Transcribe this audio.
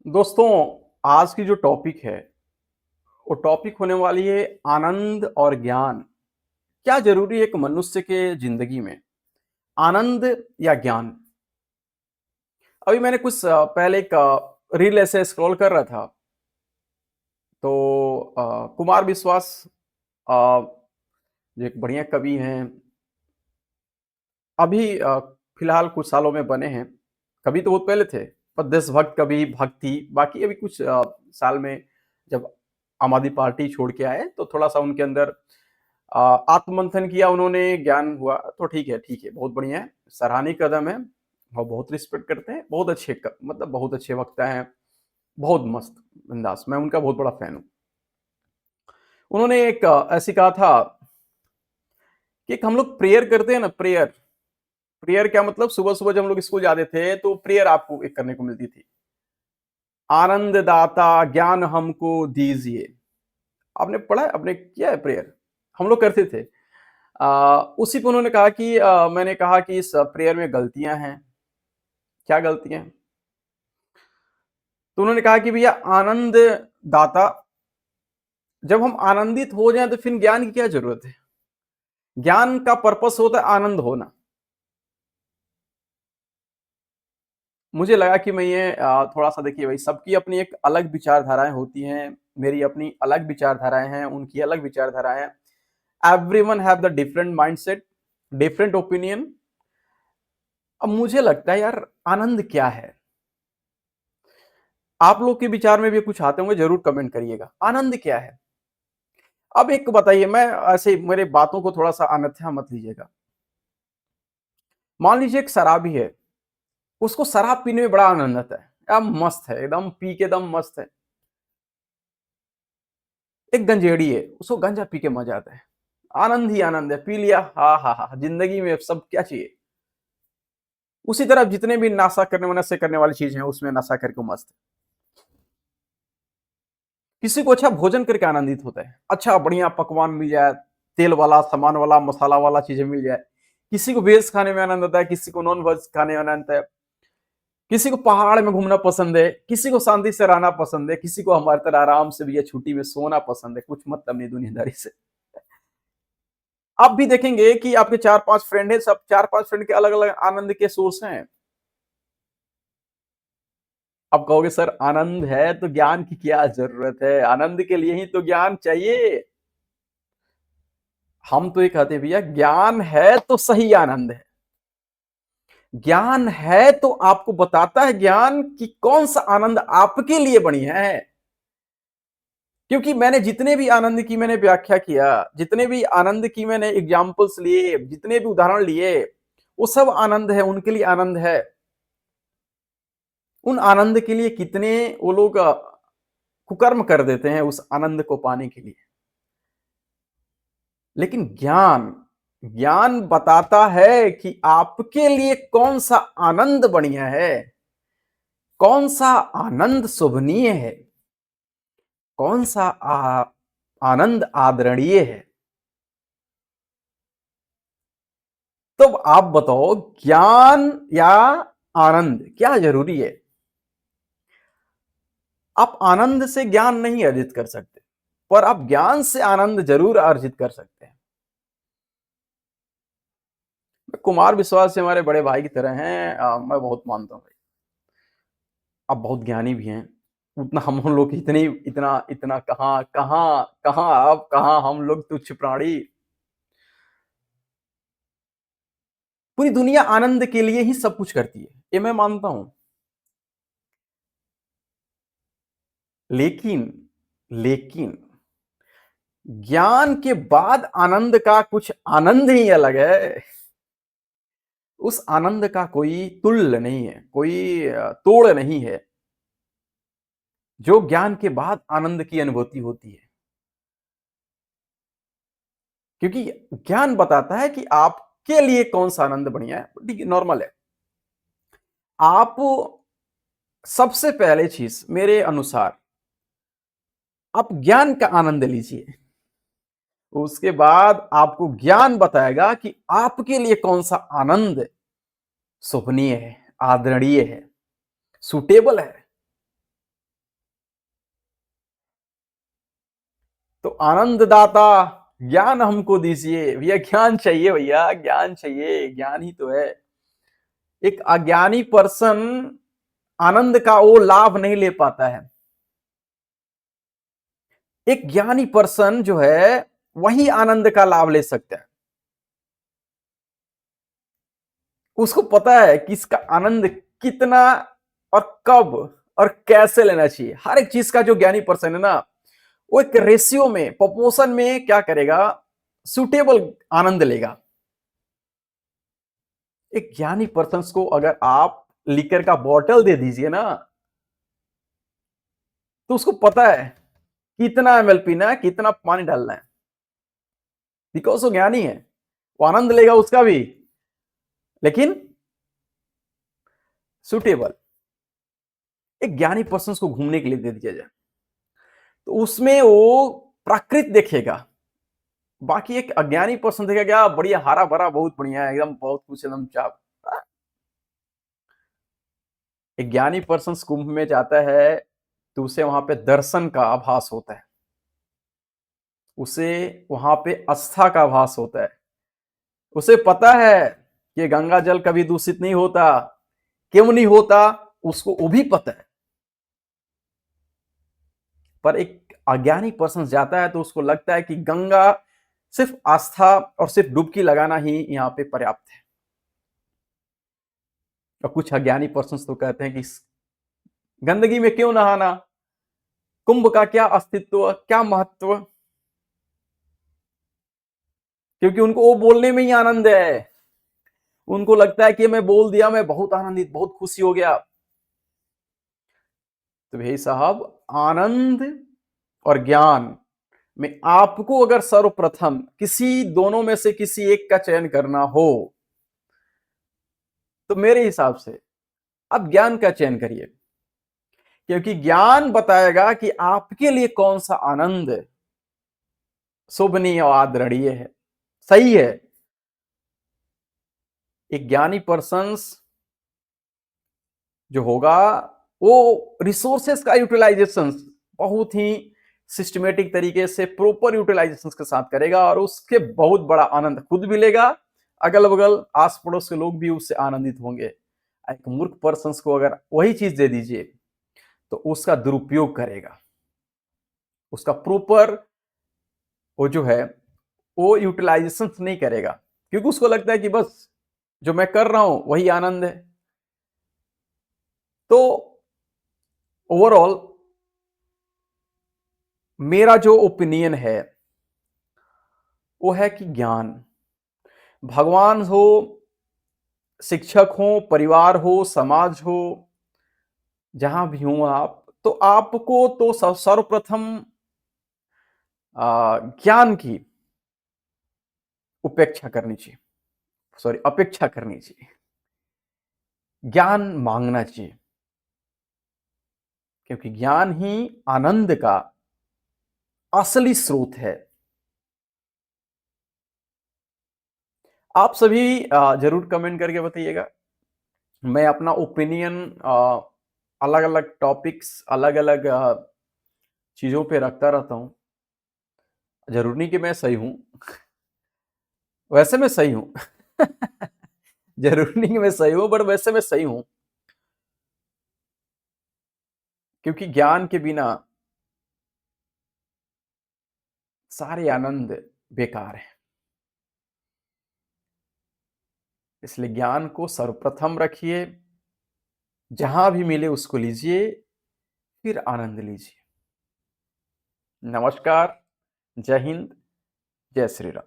दोस्तों, आज की जो टॉपिक है, वो टॉपिक होने वाली है आनंद और ज्ञान। क्या ज़रूरी है एक मनुष्य के ज़िंदगी में? आनंद या ज्ञान? अभी मैंने कुछ पहले एक रील ऐसे स्क्रॉल कर रहा था, तो कुमार विश्वास अ, जो एक बढ़िया कवि हैं, अभी फिलहाल कुछ सालों में बने हैं। कवि तो बहुत पहले थे, पर देशभक्त कवि, भक्ति, बाकी अभी कुछ साल में जब आम आदमी पार्टी छोड़ के आए, तो थोड़ा-सा उनके अंदर आत्ममंथन किया उन्होंने, ज्ञान हुआ, तो ठीक है, बहुत बढ़िया है, सराहनीय कदम है और बहुत रिस्पेक्ट करते हैं, बहुत अच्छे मतलब बहुत अच्छे वक्ता हैं, बहुत मस्त अंदाज़, मैं उनका बहुत बड़ा फैन हूँ। उन्होंने एक ऐसे कहा था कि एक हम लोग प्रेयर करते हैं ना, प्रेयर, प्रेयर क्या मतलब सुबह-सुबह जब हम लोग स्कूल जाते थे, तो प्रेयर आपको एक करने को मिलती थी। आनंद दाता ज्ञान हमको दीजिए। आपने पढ़ा है? आपने किया है प्रेयर? हम लोग करते थे। उसी पे उन्होंने कहा कि मैंने कहा कि इस प्रेयर में गलतियाँ हैं। क्या गलतियाँ हैं? तो उन्होंने कहा कि भैया आनंद दाता, जब हम आनंदित हो जाएँ तो फिर ज्ञान की क्या ज़रूरत है? ज्ञान का पर्पस होता है आनंद होना। मुझे लगा कि मैं ये थोड़ा-सा देखिए भाई सबकी अपनी एक अलग विचारधाराएँ होती हैं, मेरी अपनी अलग विचारधाराएँ हैं, उनकी अलग विचारधाराएँ हैं। Everyone have the different mindset, different opinion. अब मुझे लगता है यार आनंद क्या है? आप लोग के विचार में भी कुछ आते होंगे, ज़रूर कमेंट करिएगा। आनंद क्या है? अब एक बताइए, मैं ऐसे मेरे बातों को थोड़ा-सा अन्यथा मत लीजिएगा। मान लीजिए एक शराबी है, उसको शराब पीने में बड़ा आनंद आता है। क्या मस्त है, एकदम पी के एकदम मस्त है। एक गंजेड़ी है, उसको गांजा पी के मजा आता है। आनंद ही आनंद है, पी लिया, हा हा हा, जिंदगी में सब क्या चाहिए। उसी तरह जितने भी नशे करने वाली चीजें हैं, उसमें नशा करके मस्त है। किसी को अच्छा भोजन करके आनंदित होता है, अच्छा बढ़िया पकवान मिल जाए, तेल वाला, सामान वाला, मसाला वाला चीजें मिल जाए। किसी को वेज खाने में आनंद आता है, किसी को नॉन वेज खाने में आनंद आता है। किसी को पहाड़ में घूमना पसंद है, किसी को शांति से रहना पसंद है, किसी को हमारी तरह आराम से भी छुट्टी में सोना पसंद है, कुछ मतलब नहीं दुनियादारी से। आप भी देखेंगे कि आपके 4-5 फ्रेंड हैं, सब 4-5 फ्रेंड के अलग-अलग आनंद के सोर्स हैं। आप कहोगे सर आनंद है तो ज्ञान की क्या ज़रूरत है? आनंद के लिए ही तो ज्ञान चाहिए। हम तो ये कहते हैं भैया ज्ञान है तो सही आनंद है। ज्ञान है तो आपको बताता है ज्ञान कि कौन-सा आनंद आपके लिए बढ़िया है। क्योंकि मैंने जितने भी आनंद की मैंने व्याख्या किया, जितने भी आनंद की मैंने एग्जाम्पल्स लिए, जितने भी उदाहरण लिए, वो सब आनंद है, उनके लिए आनंद है। उन आनंद के लिए कितने वो लोग कुकर्म कर देते हैं उस आनंद को पाने के लिए। लेकिन ज्ञान, ज्ञान बताता है कि आपके लिए कौन सा आनंद बढ़िया है, कौन सा आनंद शोभनीय है, कौन सा आनंद आदरणीय है। तो आप बताओ ज्ञान या आनंद क्या जरूरी है? आप आनंद से ज्ञान नहीं अर्जित कर सकते, पर आप ज्ञान से आनंद जरूर अर्जित कर सकते हैं। कुमार विश्वास से हमारे बड़े भाई की तरह हैं, मैं बहुत मानता हूँ भाई। आप बहुत ज्ञानी भी हैं, उतना हम लोग इतने इतना इतना कहाँ कहाँ कहाँ आप कहाँ हम लोग तुच्छ प्राणी। पूरी दुनिया आनंद के लिए ही सब कुछ करती है, ये मैं मानता हूं। लेकिन लेकिन ज्ञान के बाद आनंद का कुछ आनंद ही अलग है। उस आनंद का कोई तुल्य नहीं है, कोई तोड़ नहीं है, जो ज्ञान के बाद आनंद की अनुभूति होती है। क्योंकि ज्ञान बताता है कि आपके लिए कौन सा आनंद बढ़िया है, ठीक है, नॉर्मल है। आप सबसे पहले चीज मेरे अनुसार आप ज्ञान का आनंद लीजिए, उसके बाद आपको ज्ञान बताएगा कि आपके लिए कौन सा आनंद शोभनीय है, आदरणीय है, सुटेबल है। आनंददाता ज्ञान हमको दीजिए। भैया ज्ञान चाहिए, भैया ज्ञान चाहिए, ज्ञान ही तो है। एक अज्ञानी पर्सन आनंद का वो लाभ नहीं ले पाता है। एक ज्ञानी पर्सन जो है वही आनंद का लाभ ले सकता है। उसको पता है कि इसका आनंद कितना और कब और कैसे लेना चाहिए। हर एक चीज का जो ज्ञानी पर्सन है ना, वो एक रेशियो में, प्रोपोर्शन में क्या करेगा, सुटेबल आनंद लेगा। एक ज्ञानी पर्सन को अगर आप लीकर का बॉटल दे दीजिए ना, तो उसको पता है कितना एमएल पीना है, कितना पानी डालना है, बिकॉज वो ज्ञानी है। वो आनंद लेगा उसका भी, लेकिन सुटेबल। एक ज्ञानी पर्सन को घूमने के लिए दे दिया जाए तो उसमें वो प्राकृत देखेगा। बाकी एक अज्ञानी पर्सन देखेगा क्या बढ़िया हरा भरा, बहुत बढ़िया है, एकदम बहुत कुछ एकदम चाप। एक ज्ञानी पर्सन कुंभ में जाता है तो उसे वहां पे दर्शन का आभास होता है, उसे वहां पे आस्था का आभास होता है। उसे पता है कि गंगा जल कभी दूषित नहीं होता। क्यों नहीं होता उसको वो भी पता है। पर एक अज्ञानी पर्सन जाता है तो उसको लगता है कि गंगा सिर्फ आस्था और सिर्फ डुबकी लगाना ही यहाँ पे पर्याप्त है। और कुछ अज्ञानी पर्सन तो कहते हैं कि इस गंदगी में क्यों नहाना, कुंभ का क्या अस्तित्व, क्या महत्व, क्योंकि उनको वो बोलने में ही आनंद है। उनको लगता है कि मैं बोल दिया, मैं बहुत आनंदित, बहुत खुशी हो गया। तो भाई साहब, आनंद और ज्ञान में आपको अगर सर्वप्रथम किसी दोनों में से किसी एक का चयन करना हो तो मेरे हिसाब से आप ज्ञान का चयन करिए, क्योंकि ज्ञान बताएगा कि आपके लिए कौन सा आनंद शोभनीय और आदरणीय है, सही है। एक ज्ञानी पर्सन्स जो होगा वो रिसोर्सेस का यूटिलाइजेशन बहुत ही सिस्टमेटिक तरीके से प्रॉपर यूटिलाइजेशन के साथ करेगा और उसके बहुत बड़ा आनंद खुद भी लेगा, अगल बगल आस पड़ोस के लोग भी उससे आनंदित होंगे। एक मूर्ख पर्सन को अगर वही चीज दे दीजिए तो उसका दुरुपयोग करेगा, उसका प्रॉपर वो जो है वो यूटिलाइजेशन नहीं करेगा, क्योंकि उसको लगता है कि बस जो मैं कर रहा हूं वही आनंद है। तो ओवरऑल मेरा जो ओपिनियन है वो है कि ज्ञान, भगवान हो, शिक्षक हो, परिवार हो, समाज हो, जहां भी हो आप, तो आपको तो सर्वप्रथम ज्ञान की उपेक्षा करनी चाहिए, सॉरी अपेक्षा करनी चाहिए, ज्ञान मांगना चाहिए, क्योंकि ज्ञान ही आनंद का असली स्रोत है। आप सभी जरूर कमेंट करके बताइएगा। मैं अपना ओपिनियन अलग अलग टॉपिक्स, अलग अलग चीजों पे रखता रहता हूं। जरूर नहीं कि मैं सही हूं, वैसे मैं सही हूं। जरूर नहीं कि मैं सही हूं, बट वैसे मैं सही हूं, क्योंकि ज्ञान के बिना सारे आनंद बेकार है। इसलिए ज्ञान को सर्वप्रथम रखिए, जहां भी मिले उसको लीजिए, फिर आनंद लीजिए। नमस्कार, जय हिंद, जय श्री राम।